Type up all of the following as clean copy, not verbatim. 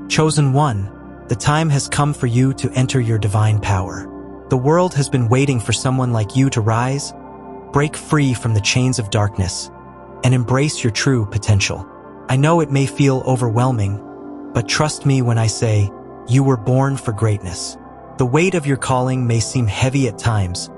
Chosen one, the time has come for you to enter your divine power. The world has been waiting for someone like you to rise, break free from the chains of darkness, and embrace your true potential. I know it may feel overwhelming, but trust me when I say, you were born for greatness. The weight of your calling may seem heavy at times,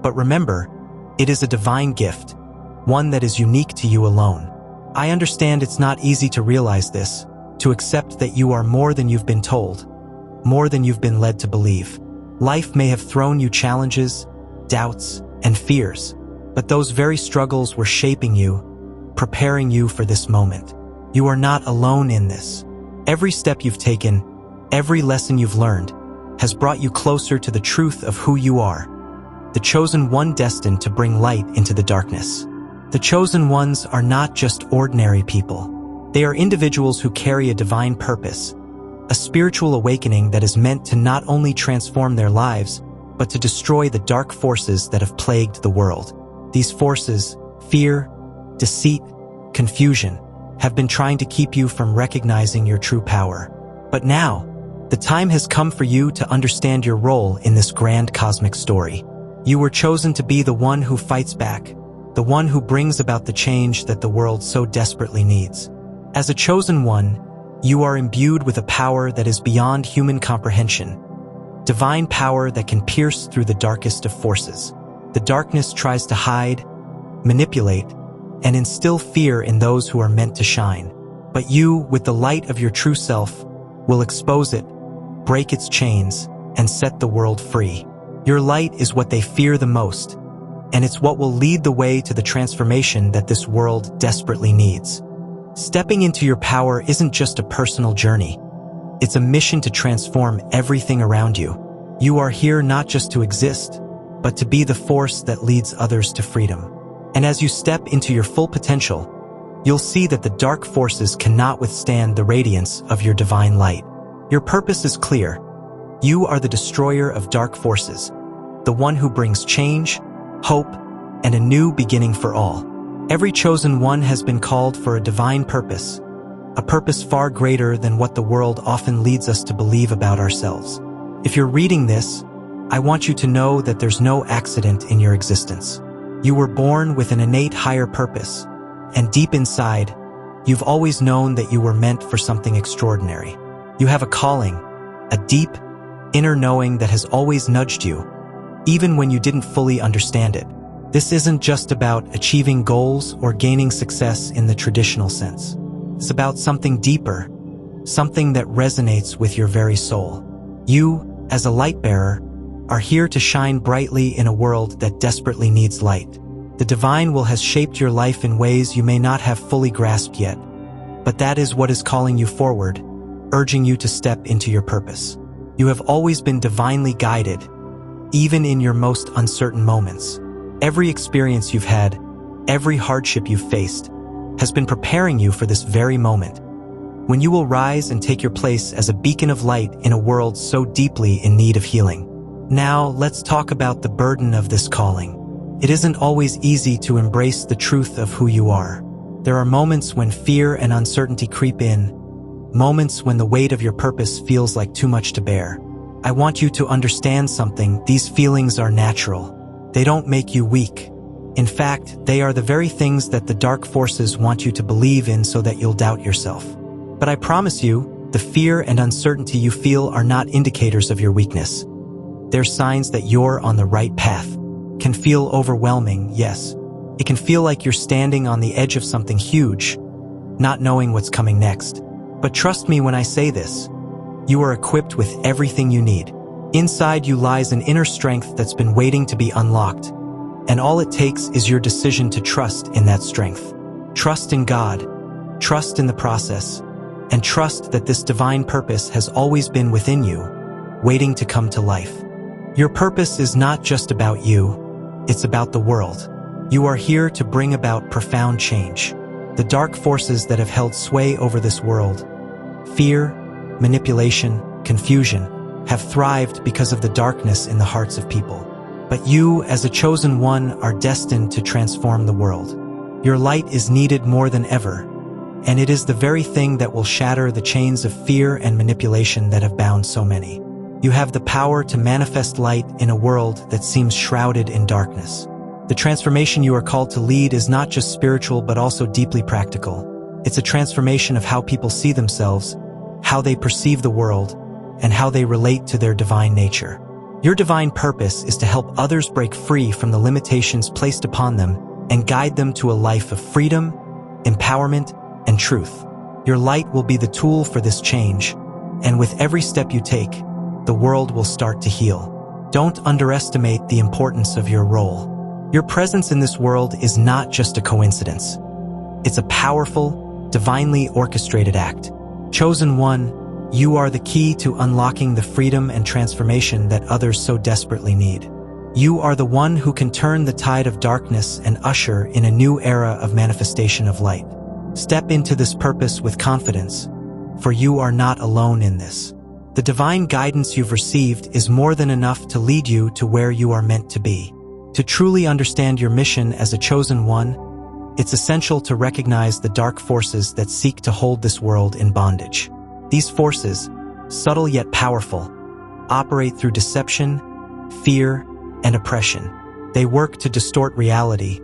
but remember, it is a divine gift, one that is unique to you alone. I understand it's not easy to realize this, to accept that you are more than you've been told, more than you've been led to believe. Life may have thrown you challenges, doubts, and fears, but those very struggles were shaping you, preparing you for this moment. You are not alone in this. Every step you've taken, every lesson you've learned, has brought you closer to the truth of who you are, the chosen one destined to bring light into the darkness. The chosen ones are not just ordinary people. They are individuals who carry a divine purpose, a spiritual awakening that is meant to not only transform their lives, but to destroy the dark forces that have plagued the world. These forces, fear, deceit, confusion, have been trying to keep you from recognizing your true power. But now, the time has come for you to understand your role in this grand cosmic story. You were chosen to be the one who fights back, the one who brings about the change that the world so desperately needs. As a chosen one, you are imbued with a power that is beyond human comprehension, divine power that can pierce through the darkest of forces. The darkness tries to hide, manipulate, and instill fear in those who are meant to shine. But you, with the light of your true self, will expose it, break its chains, and set the world free. Your light is what they fear the most, and it's what will lead the way to the transformation that this world desperately needs. Stepping into your power isn't just a personal journey. It's a mission to transform everything around you. You are here not just to exist, but to be the force that leads others to freedom. And as you step into your full potential, you'll see that the dark forces cannot withstand the radiance of your divine light. Your purpose is clear. You are the destroyer of dark forces, the one who brings change, hope, and a new beginning for all. Every chosen one has been called for a divine purpose, a purpose far greater than what the world often leads us to believe about ourselves. If you're reading this, I want you to know that there's no accident in your existence. You were born with an innate higher purpose, and deep inside, you've always known that you were meant for something extraordinary. You have a calling, a deep, inner knowing that has always nudged you, even when you didn't fully understand it. This isn't just about achieving goals or gaining success in the traditional sense. It's about something deeper, something that resonates with your very soul. You, as a light bearer, are here to shine brightly in a world that desperately needs light. The divine will has shaped your life in ways you may not have fully grasped yet, but that is what is calling you forward, urging you to step into your purpose. You have always been divinely guided, even in your most uncertain moments. Every experience you've had, every hardship you've faced, has been preparing you for this very moment, when you will rise and take your place as a beacon of light in a world so deeply in need of healing. Now, let's talk about the burden of this calling. It isn't always easy to embrace the truth of who you are. There are moments when fear and uncertainty creep in, moments when the weight of your purpose feels like too much to bear. I want you to understand something. These feelings are natural. They don't make you weak. In fact, they are the very things that the dark forces want you to believe in so that you'll doubt yourself. But I promise you, the fear and uncertainty you feel are not indicators of your weakness. They're signs that you're on the right path. It can feel overwhelming, yes. It can feel like you're standing on the edge of something huge, not knowing what's coming next. But trust me when I say this, you are equipped with everything you need. Inside you lies an inner strength that's been waiting to be unlocked, and all it takes is your decision to trust in that strength. Trust in God, trust in the process, and trust that this divine purpose has always been within you, waiting to come to life. Your purpose is not just about you, it's about the world. You are here to bring about profound change. The dark forces that have held sway over this world, fear, manipulation, confusion, have thrived because of the darkness in the hearts of people. But you, as a chosen one, are destined to transform the world. Your light is needed more than ever, and it is the very thing that will shatter the chains of fear and manipulation that have bound so many. You have the power to manifest light in a world that seems shrouded in darkness. The transformation you are called to lead is not just spiritual but also deeply practical. It's a transformation of how people see themselves, how they perceive the world, and how they relate to their divine nature. Your divine purpose is to help others break free from the limitations placed upon them and guide them to a life of freedom, empowerment, and truth. Your light will be the tool for this change, and with every step you take, the world will start to heal. Don't underestimate the importance of your role. Your presence in this world is not just a coincidence. It's a powerful, divinely orchestrated act. Chosen one, you are the key to unlocking the freedom and transformation that others so desperately need. You are the one who can turn the tide of darkness and usher in a new era of manifestation of light. Step into this purpose with confidence, for you are not alone in this. The divine guidance you've received is more than enough to lead you to where you are meant to be. To truly understand your mission as a chosen one, it's essential to recognize the dark forces that seek to hold this world in bondage. These forces, subtle yet powerful, operate through deception, fear, and oppression. They work to distort reality,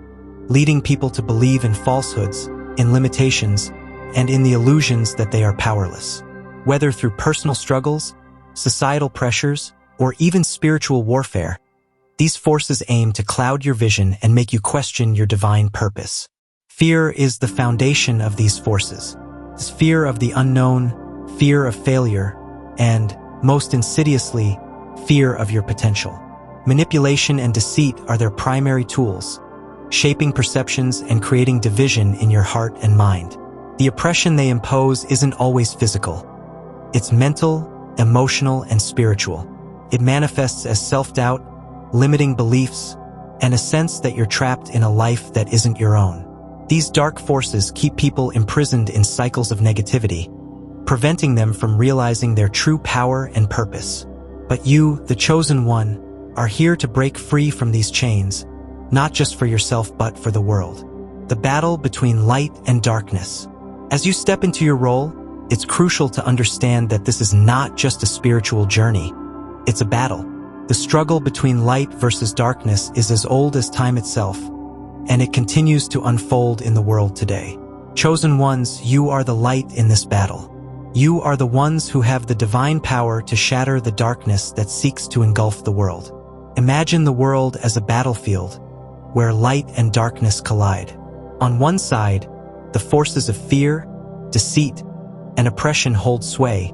leading people to believe in falsehoods, in limitations, and in the illusions that they are powerless. Whether through personal struggles, societal pressures, or even spiritual warfare, these forces aim to cloud your vision and make you question your divine purpose. Fear is the foundation of these forces. This fear of the unknown, fear of failure, and, most insidiously, fear of your potential. Manipulation and deceit are their primary tools, shaping perceptions and creating division in your heart and mind. The oppression they impose isn't always physical. It's mental, emotional, and spiritual. It manifests as self-doubt, limiting beliefs, and a sense that you're trapped in a life that isn't your own. These dark forces keep people imprisoned in cycles of negativity, preventing them from realizing their true power and purpose. But you, the chosen one, are here to break free from these chains, not just for yourself but for the world. The battle between light and darkness. As you step into your role, it's crucial to understand that this is not just a spiritual journey. It's a battle. The struggle between light versus darkness is as old as time itself, and it continues to unfold in the world today. Chosen ones, you are the light in this battle. You are the ones who have the divine power to shatter the darkness that seeks to engulf the world. Imagine the world as a battlefield where light and darkness collide. On one side, the forces of fear, deceit, and oppression hold sway,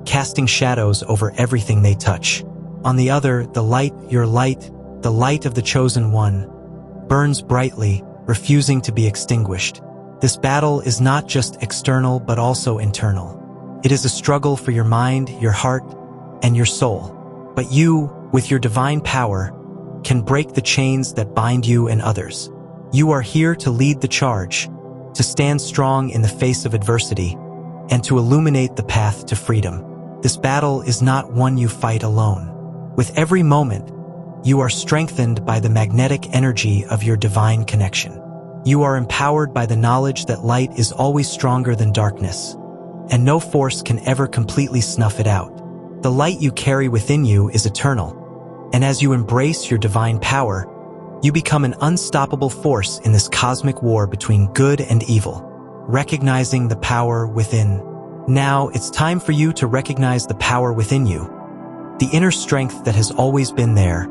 casting shadows over everything they touch. On the other, the light, your light, the light of the chosen one, burns brightly, refusing to be extinguished. This battle is not just external but also internal. It is a struggle for your mind, your heart, and your soul. But you, with your divine power, can break the chains that bind you and others. You are here to lead the charge, to stand strong in the face of adversity, and to illuminate the path to freedom. This battle is not one you fight alone. With every moment, you are strengthened by the magnetic energy of your divine connection. You are empowered by the knowledge that light is always stronger than darkness, and no force can ever completely snuff it out. The light you carry within you is eternal, and as you embrace your divine power, you become an unstoppable force in this cosmic war between good and evil. Recognizing the power within. Now, it's time for you to recognize the power within you, the inner strength that has always been there,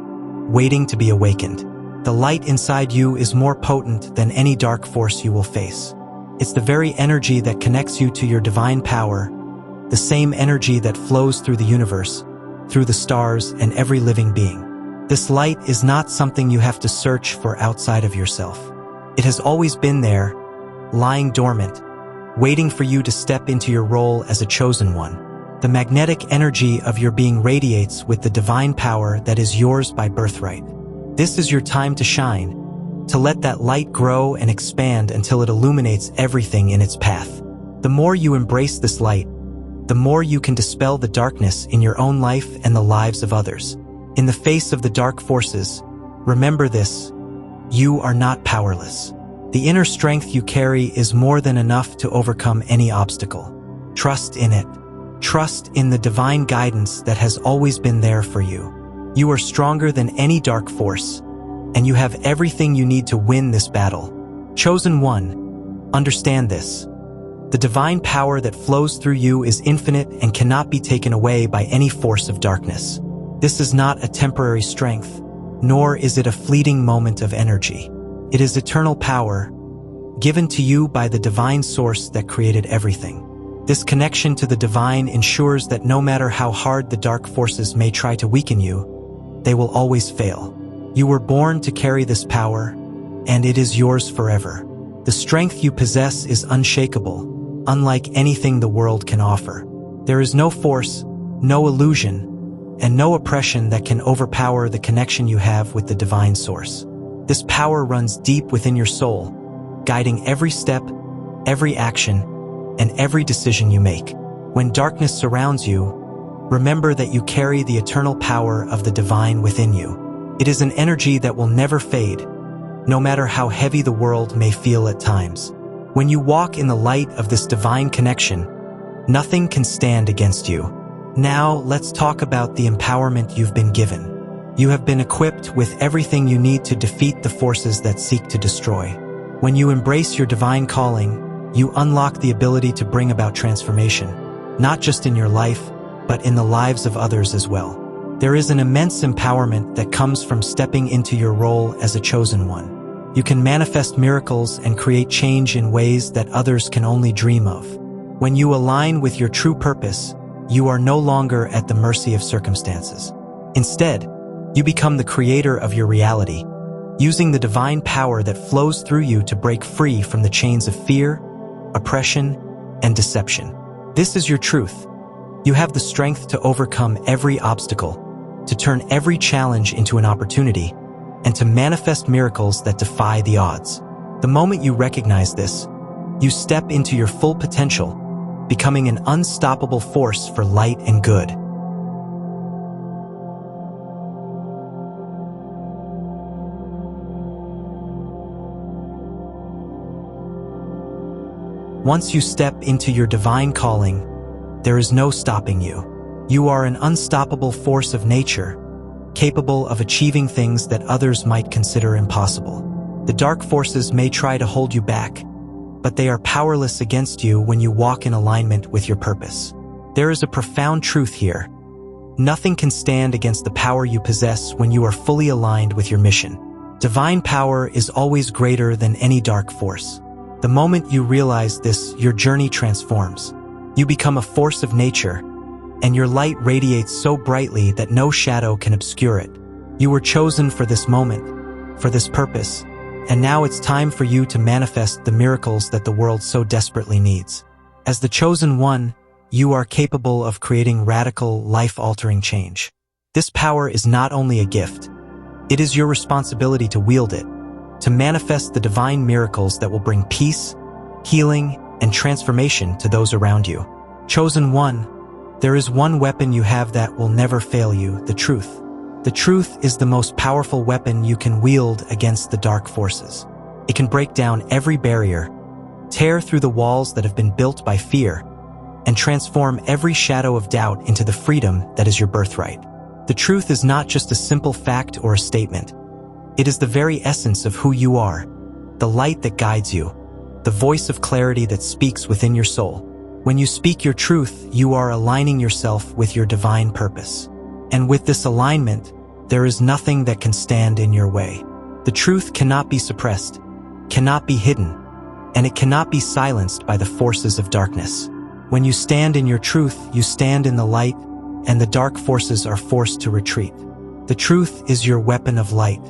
waiting to be awakened. The light inside you is more potent than any dark force you will face. It's the very energy that connects you to your divine power, the same energy that flows through the universe, through the stars and every living being. This light is not something you have to search for outside of yourself. It has always been there, lying dormant, waiting for you to step into your role as a chosen one. The magnetic energy of your being radiates with the divine power that is yours by birthright. This is your time to shine, to let that light grow and expand until it illuminates everything in its path. The more you embrace this light, the more you can dispel the darkness in your own life and the lives of others. In the face of the dark forces, remember this: you are not powerless. The inner strength you carry is more than enough to overcome any obstacle. Trust in it. Trust in the divine guidance that has always been there for you. You are stronger than any dark force, and you have everything you need to win this battle. Chosen one, understand this. The divine power that flows through you is infinite and cannot be taken away by any force of darkness. This is not a temporary strength, nor is it a fleeting moment of energy. It is eternal power, given to you by the divine source that created everything. This connection to the divine ensures that no matter how hard the dark forces may try to weaken you, they will always fail. You were born to carry this power, and it is yours forever. The strength you possess is unshakable, unlike anything the world can offer. There is no force, no illusion, and no oppression that can overpower the connection you have with the divine source. This power runs deep within your soul, guiding every step, every action, and every decision you make. When darkness surrounds you, remember that you carry the eternal power of the divine within you. It is an energy that will never fade, no matter how heavy the world may feel at times. When you walk in the light of this divine connection, nothing can stand against you. Now, let's talk about the empowerment you've been given. You have been equipped with everything you need to defeat the forces that seek to destroy. When you embrace your divine calling, you unlock the ability to bring about transformation, not just in your life, but in the lives of others as well. There is an immense empowerment that comes from stepping into your role as a chosen one. You can manifest miracles and create change in ways that others can only dream of. When you align with your true purpose, you are no longer at the mercy of circumstances. Instead, you become the creator of your reality, using the divine power that flows through you to break free from the chains of fear, oppression, and deception. This is your truth. You have the strength to overcome every obstacle, to turn every challenge into an opportunity, and to manifest miracles that defy the odds. The moment you recognize this, you step into your full potential, becoming an unstoppable force for light and good. Once you step into your divine calling, there is no stopping you. You are an unstoppable force of nature, capable of achieving things that others might consider impossible. The dark forces may try to hold you back, but they are powerless against you when you walk in alignment with your purpose. There is a profound truth here. Nothing can stand against the power you possess when you are fully aligned with your mission. Divine power is always greater than any dark force. The moment you realize this, your journey transforms. You become a force of nature, and your light radiates so brightly that no shadow can obscure it. You were chosen for this moment, for this purpose, and now it's time for you to manifest the miracles that the world so desperately needs. As the chosen one, you are capable of creating radical, life-altering change. This power is not only a gift, it is your responsibility to wield it, to manifest the divine miracles that will bring peace, healing, and transformation to those around you. Chosen one, there is one weapon you have that will never fail you: the truth. The truth is the most powerful weapon you can wield against the dark forces. It can break down every barrier, tear through the walls that have been built by fear, and transform every shadow of doubt into the freedom that is your birthright. The truth is not just a simple fact or a statement. It is the very essence of who you are, the light that guides you, the voice of clarity that speaks within your soul. When you speak your truth, you are aligning yourself with your divine purpose. And with this alignment, there is nothing that can stand in your way. The truth cannot be suppressed, cannot be hidden, and it cannot be silenced by the forces of darkness. When you stand in your truth, you stand in the light, and the dark forces are forced to retreat. The truth is your weapon of light.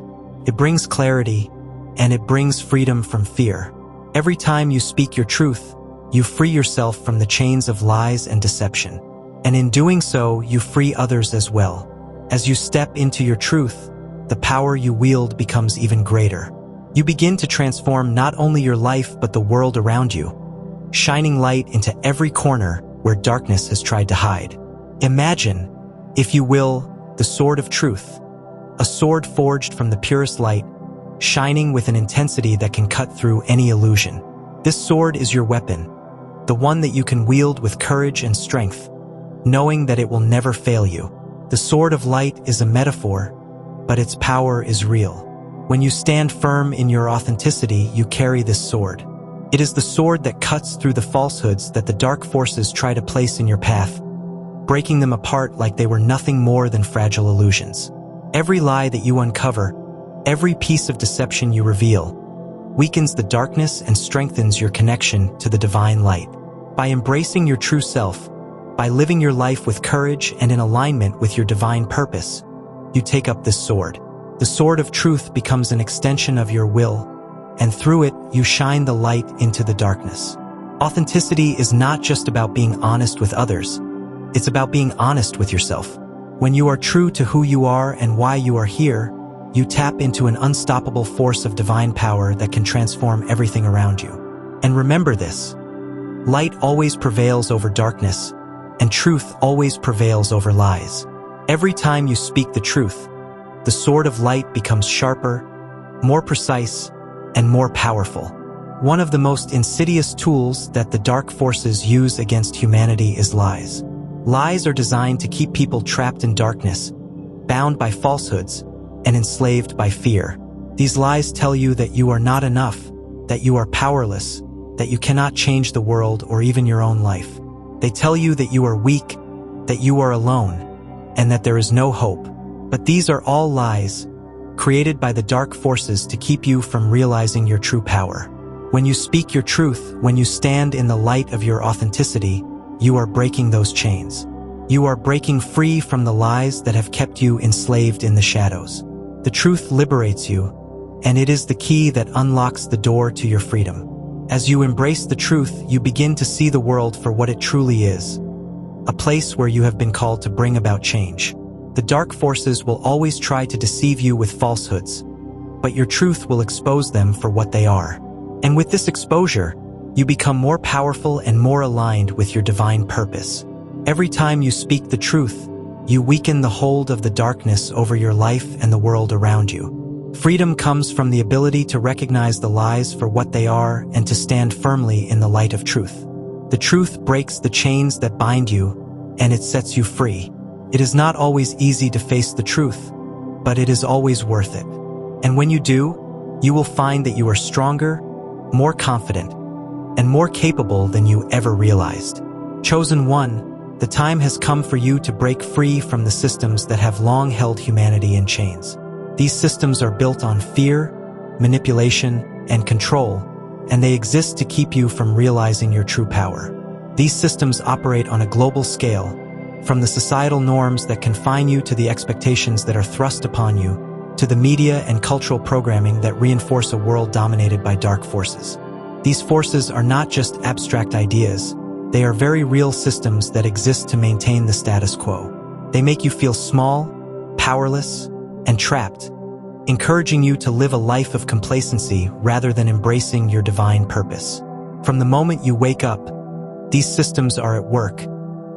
It brings clarity, and it brings freedom from fear. Every time you speak your truth, you free yourself from the chains of lies and deception. And in doing so, you free others as well. As you step into your truth, the power you wield becomes even greater. You begin to transform not only your life but the world around you, shining light into every corner where darkness has tried to hide. Imagine, if you will, the sword of truth, a sword forged from the purest light, shining with an intensity that can cut through any illusion. This sword is your weapon, the one that you can wield with courage and strength, knowing that it will never fail you. The sword of light is a metaphor, but its power is real. When you stand firm in your authenticity, you carry this sword. It is the sword that cuts through the falsehoods that the dark forces try to place in your path, breaking them apart like they were nothing more than fragile illusions. Every lie that you uncover, every piece of deception you reveal, weakens the darkness and strengthens your connection to the divine light. By embracing your true self, by living your life with courage and in alignment with your divine purpose, you take up this sword. The sword of truth becomes an extension of your will, and through it, you shine the light into the darkness. Authenticity is not just about being honest with others. It's about being honest with yourself. When you are true to who you are and why you are here, you tap into an unstoppable force of divine power that can transform everything around you. And remember this: light always prevails over darkness, and truth always prevails over lies. Every time you speak the truth, the sword of light becomes sharper, more precise, and more powerful. One of the most insidious tools that the dark forces use against humanity is lies. Lies are designed to keep people trapped in darkness, bound by falsehoods, and enslaved by fear. These lies tell you that you are not enough, that you are powerless, that you cannot change the world or even your own life. They tell you that you are weak, that you are alone, and that there is no hope. But these are all lies, created by the dark forces to keep you from realizing your true power. When you speak your truth, when you stand in the light of your authenticity, you are breaking those chains. You are breaking free from the lies that have kept you enslaved in the shadows. The truth liberates you, and it is the key that unlocks the door to your freedom. As you embrace the truth, you begin to see the world for what it truly is, a place where you have been called to bring about change. The dark forces will always try to deceive you with falsehoods, but your truth will expose them for what they are. And with this exposure, you become more powerful and more aligned with your divine purpose. Every time you speak the truth, you weaken the hold of the darkness over your life and the world around you. Freedom comes from the ability to recognize the lies for what they are and to stand firmly in the light of truth. The truth breaks the chains that bind you, and it sets you free. It is not always easy to face the truth, but it is always worth it. And when you do, you will find that you are stronger, more confident, and more capable than you ever realized. Chosen one, the time has come for you to break free from the systems that have long held humanity in chains. These systems are built on fear, manipulation, and control, and they exist to keep you from realizing your true power. These systems operate on a global scale, from the societal norms that confine you to the expectations that are thrust upon you, to the media and cultural programming that reinforce a world dominated by dark forces. These forces are not just abstract ideas, they are very real systems that exist to maintain the status quo. They make you feel small, powerless, and trapped, encouraging you to live a life of complacency rather than embracing your divine purpose. From the moment you wake up, these systems are at work,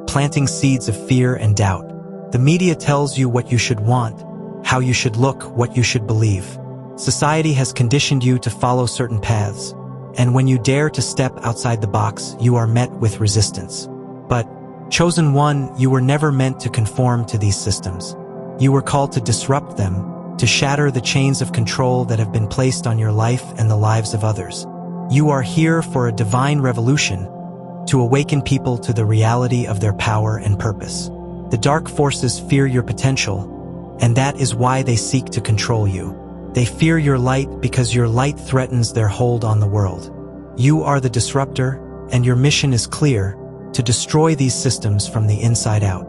planting seeds of fear and doubt. The media tells you what you should want, how you should look, what you should believe. Society has conditioned you to follow certain paths, and when you dare to step outside the box, you are met with resistance. But, chosen one, you were never meant to conform to these systems. You were called to disrupt them, to shatter the chains of control that have been placed on your life and the lives of others. You are here for a divine revolution, to awaken people to the reality of their power and purpose. The dark forces fear your potential, and that is why they seek to control you. They fear your light because your light threatens their hold on the world. You are the disruptor, and your mission is clear, to destroy these systems from the inside out.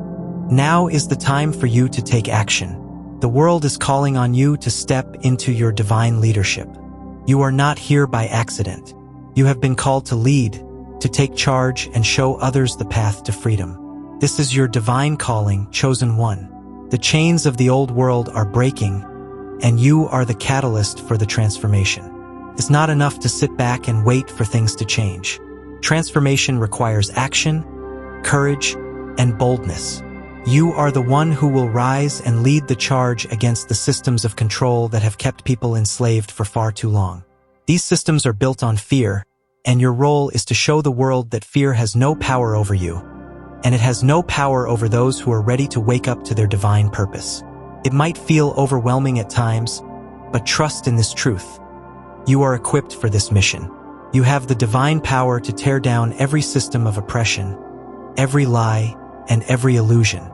Now is the time for you to take action. The world is calling on you to step into your divine leadership. You are not here by accident. You have been called to lead, to take charge and show others the path to freedom. This is your divine calling, chosen one. The chains of the old world are breaking, and you are the catalyst for the transformation. It's not enough to sit back and wait for things to change. Transformation requires action, courage, and boldness. You are the one who will rise and lead the charge against the systems of control that have kept people enslaved for far too long. These systems are built on fear, and your role is to show the world that fear has no power over you, and it has no power over those who are ready to wake up to their divine purpose. It might feel overwhelming at times, but trust in this truth. You are equipped for this mission. You have the divine power to tear down every system of oppression, every lie, and every illusion.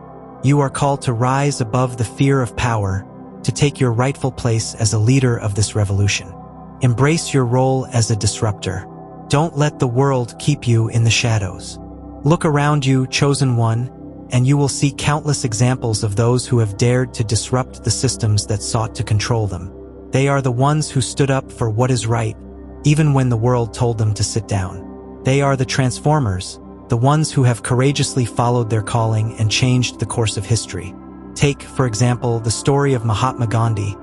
You are called to rise above the fear of power, to take your rightful place as a leader of this revolution. Embrace your role as a disruptor. Don't let the world keep you in the shadows. Look around you, chosen one, and you will see countless examples of those who have dared to disrupt the systems that sought to control them. They are the ones who stood up for what is right, even when the world told them to sit down. They are the transformers, the ones who have courageously followed their calling and changed the course of history. Take, for example, the story of Mahatma Gandhi,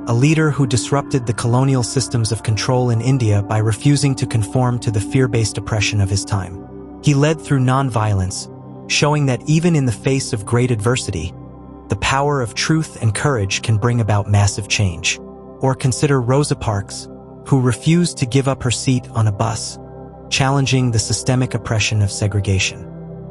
a leader who disrupted the colonial systems of control in India by refusing to conform to the fear-based oppression of his time. He led through nonviolence, showing that even in the face of great adversity, the power of truth and courage can bring about massive change. Or consider Rosa Parks, who refused to give up her seat on a bus, challenging the systemic oppression of segregation.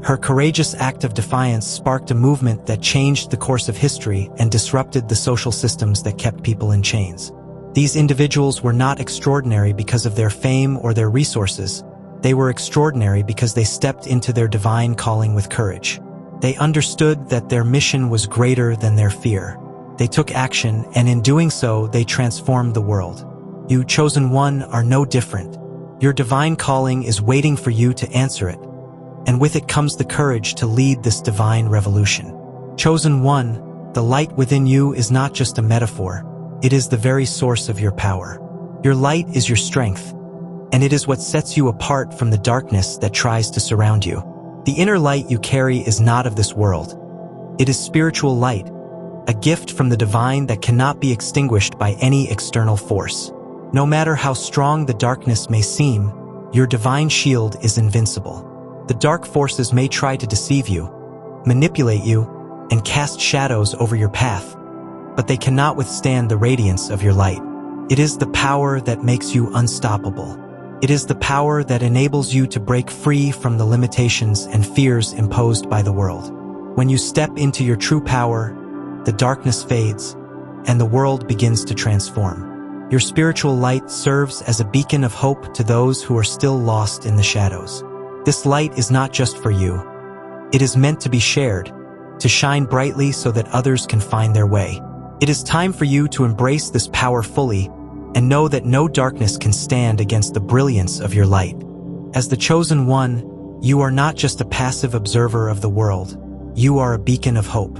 Her courageous act of defiance sparked a movement that changed the course of history and disrupted the social systems that kept people in chains. These individuals were not extraordinary because of their fame or their resources. They were extraordinary because they stepped into their divine calling with courage. They understood that their mission was greater than their fear. They took action, and in doing so, they transformed the world. You, chosen one, are no different. Your divine calling is waiting for you to answer it, and with it comes the courage to lead this divine revolution. Chosen one, the light within you is not just a metaphor, it is the very source of your power. Your light is your strength, and it is what sets you apart from the darkness that tries to surround you. The inner light you carry is not of this world. It is spiritual light, a gift from the divine that cannot be extinguished by any external force. No matter how strong the darkness may seem, your divine shield is invincible. The dark forces may try to deceive you, manipulate you, and cast shadows over your path, but they cannot withstand the radiance of your light. It is the power that makes you unstoppable. It is the power that enables you to break free from the limitations and fears imposed by the world. When you step into your true power, the darkness fades, and the world begins to transform. Your spiritual light serves as a beacon of hope to those who are still lost in the shadows. This light is not just for you. It is meant to be shared, to shine brightly so that others can find their way. It is time for you to embrace this power fully and know that no darkness can stand against the brilliance of your light. As the chosen one, you are not just a passive observer of the world. You are a beacon of hope.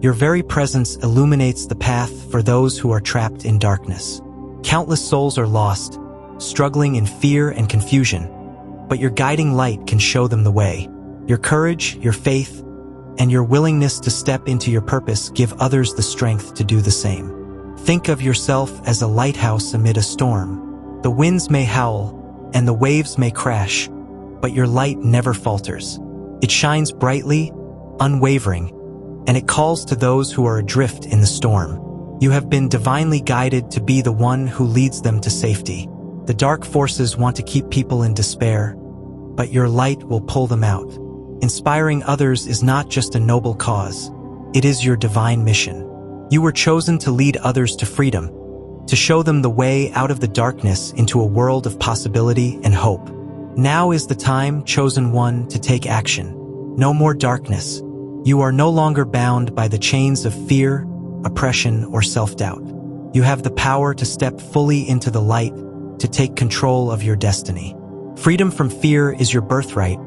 Your very presence illuminates the path for those who are trapped in darkness. Countless souls are lost, struggling in fear and confusion, but your guiding light can show them the way. Your courage, your faith, and your willingness to step into your purpose give others the strength to do the same. Think of yourself as a lighthouse amid a storm. The winds may howl, and the waves may crash, but your light never falters. It shines brightly, unwavering, and it calls to those who are adrift in the storm. You have been divinely guided to be the one who leads them to safety. The dark forces want to keep people in despair, but your light will pull them out. Inspiring others is not just a noble cause. It is your divine mission. You were chosen to lead others to freedom, to show them the way out of the darkness into a world of possibility and hope. Now is the time, chosen one, to take action. No more darkness. You are no longer bound by the chains of fear, oppression, or self-doubt. You have the power to step fully into the light, to take control of your destiny. Freedom from fear is your birthright,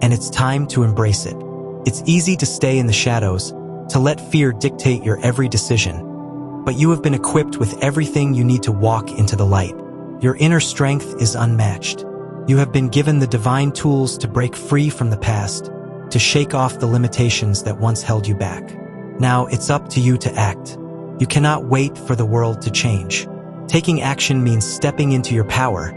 and it's time to embrace it. It's easy to stay in the shadows, to let fear dictate your every decision, but you have been equipped with everything you need to walk into the light. Your inner strength is unmatched. You have been given the divine tools to break free from the past, to shake off the limitations that once held you back. Now it's up to you to act. You cannot wait for the world to change. Taking action means stepping into your power,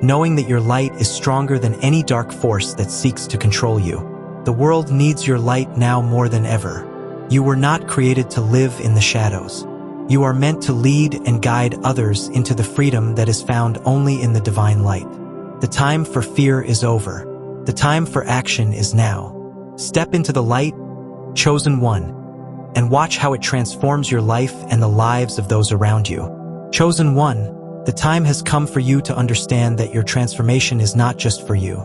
knowing that your light is stronger than any dark force that seeks to control you. The world needs your light now more than ever. You were not created to live in the shadows. You are meant to lead and guide others into the freedom that is found only in the divine light. The time for fear is over. The time for action is now. Step into the light, chosen one, and watch how it transforms your life and the lives of those around you. Chosen one, the time has come for you to understand that your transformation is not just for you.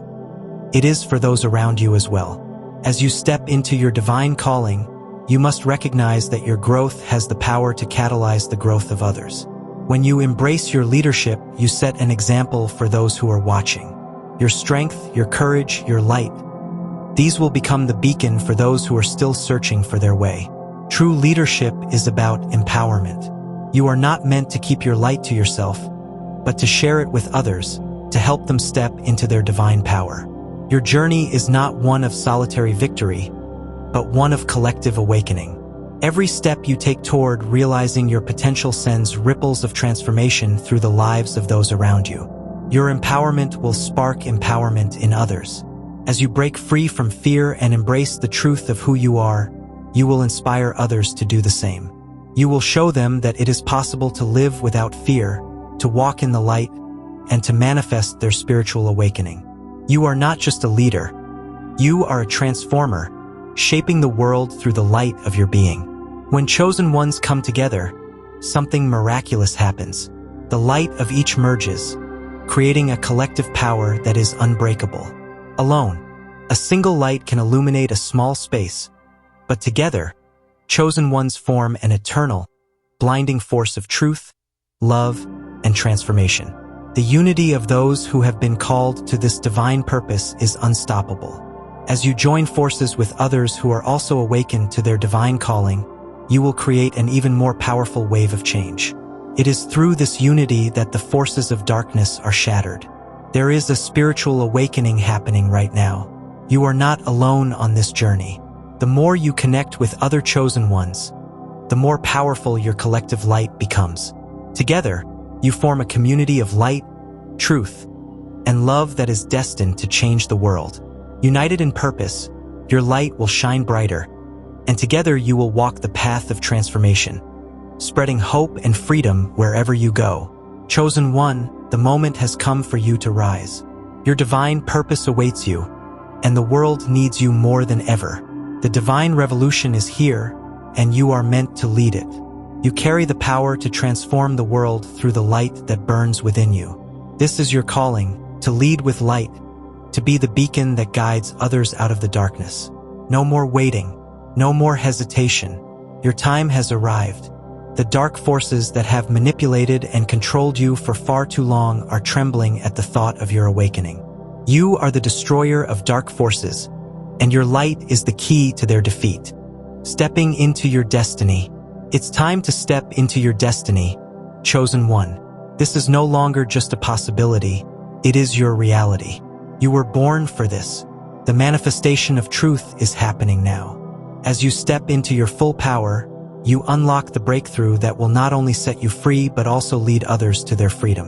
It is for those around you as well. As you step into your divine calling, you must recognize that your growth has the power to catalyze the growth of others. When you embrace your leadership, you set an example for those who are watching. Your strength, your courage, your light, these will become the beacon for those who are still searching for their way. True leadership is about empowerment. You are not meant to keep your light to yourself, but to share it with others, to help them step into their divine power. Your journey is not one of solitary victory, but one of collective awakening. Every step you take toward realizing your potential sends ripples of transformation through the lives of those around you. Your empowerment will spark empowerment in others. As you break free from fear and embrace the truth of who you are, you will inspire others to do the same. You will show them that it is possible to live without fear, to walk in the light, and to manifest their spiritual awakening. You are not just a leader. You are a transformer, shaping the world through the light of your being. When chosen ones come together, something miraculous happens. The light of each merges, creating a collective power that is unbreakable. Alone, a single light can illuminate a small space, but together, chosen ones form an eternal, blinding force of truth, love, and transformation. The unity of those who have been called to this divine purpose is unstoppable. As you join forces with others who are also awakened to their divine calling, you will create an even more powerful wave of change. It is through this unity that the forces of darkness are shattered. There is a spiritual awakening happening right now. You are not alone on this journey. The more you connect with other chosen ones, the more powerful your collective light becomes. Together, you form a community of light, truth, and love that is destined to change the world. United in purpose, your light will shine brighter, and together you will walk the path of transformation, spreading hope and freedom wherever you go. Chosen one, the moment has come for you to rise. Your divine purpose awaits you, and the world needs you more than ever. The divine revolution is here, and you are meant to lead it. You carry the power to transform the world through the light that burns within you. This is your calling, to lead with light, to be the beacon that guides others out of the darkness. No more waiting, no more hesitation. Your time has arrived. The dark forces that have manipulated and controlled you for far too long are trembling at the thought of your awakening. You are the destroyer of dark forces, and your light is the key to their defeat. Stepping into your destiny. It's time to step into your destiny, chosen one. This is no longer just a possibility, it is your reality. You were born for this. The manifestation of truth is happening now. As you step into your full power, you unlock the breakthrough that will not only set you free but also lead others to their freedom.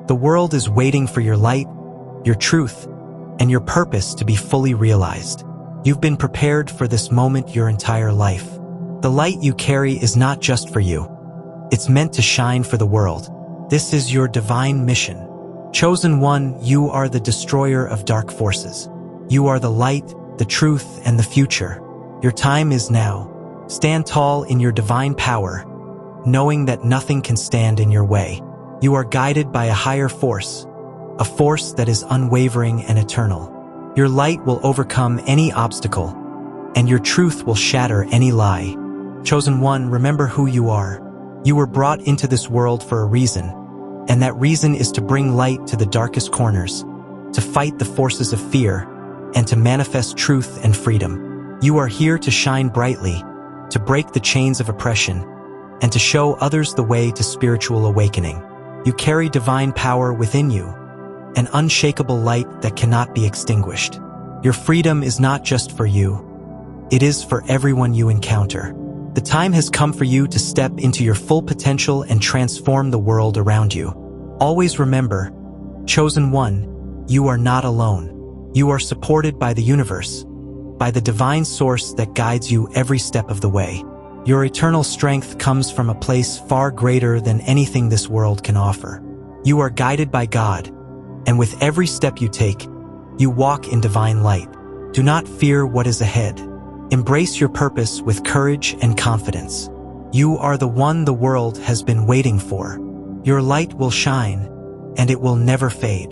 The world is waiting for your light, your truth, and your purpose to be fully realized. You've been prepared for this moment your entire life. The light you carry is not just for you. It's meant to shine for the world. This is your divine mission. Chosen one, you are the destroyer of dark forces. You are the light, the truth, and the future. Your time is now. Stand tall in your divine power, knowing that nothing can stand in your way. You are guided by a higher force, a force that is unwavering and eternal. Your light will overcome any obstacle, and your truth will shatter any lie. Chosen one, remember who you are. You were brought into this world for a reason, and that reason is to bring light to the darkest corners, to fight the forces of fear, and to manifest truth and freedom. You are here to shine brightly, to break the chains of oppression, and to show others the way to spiritual awakening. You carry divine power within you, an unshakable light that cannot be extinguished. Your freedom is not just for you, it is for everyone you encounter. The time has come for you to step into your full potential and transform the world around you. Always remember, chosen one, you are not alone. You are supported by the universe, by the divine source that guides you every step of the way. Your eternal strength comes from a place far greater than anything this world can offer. You are guided by God, and with every step you take, you walk in divine light. Do not fear what is ahead. Embrace your purpose with courage and confidence. You are the one the world has been waiting for. Your light will shine, and it will never fade.